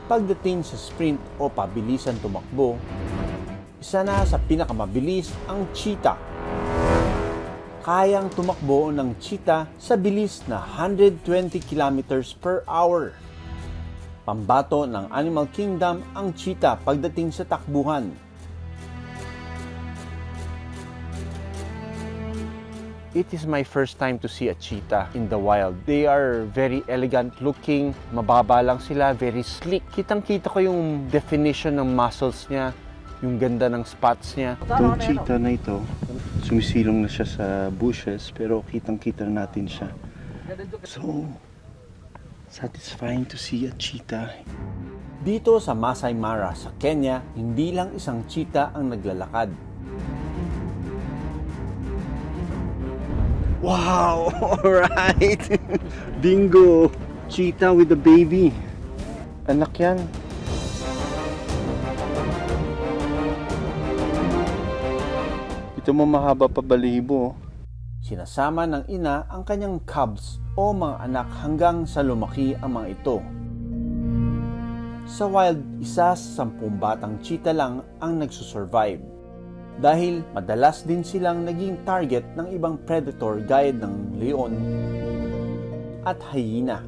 Pagdating sa sprint o pabilisan tumakbo, isa na sa pinakamabilis ang cheetah. Kayang tumakbo ng cheetah sa bilis na 120 kilometers per hour. Pambato ng Animal Kingdom ang cheetah pagdating sa takbuhan. It is my first time to see a cheetah in the wild. They are very elegant looking, mababa lang sila, very sleek. Kitang-kita ko yung definition ng muscles niya, yung ganda ng spots niya. Itong cheetah na ito, sumisilong na siya sa bushes, pero kitang-kita natin siya. So, satisfying to see a cheetah. Dito sa Masai Mara sa Kenya, hindi lang isang cheetah ang naglalakad. Wow! Alright! Bingo! Cheetah with a baby. Anak yan. Ito mo mahaba pa balibo. Sinasama ng ina ang kanyang cubs o mga anak hanggang sa lumaki ang mga ito. Sa wild, isa sa 10 batang cheetah lang ang nagsusurvive. Dahil madalas din silang naging target ng ibang predator gaya ng leon at hyena.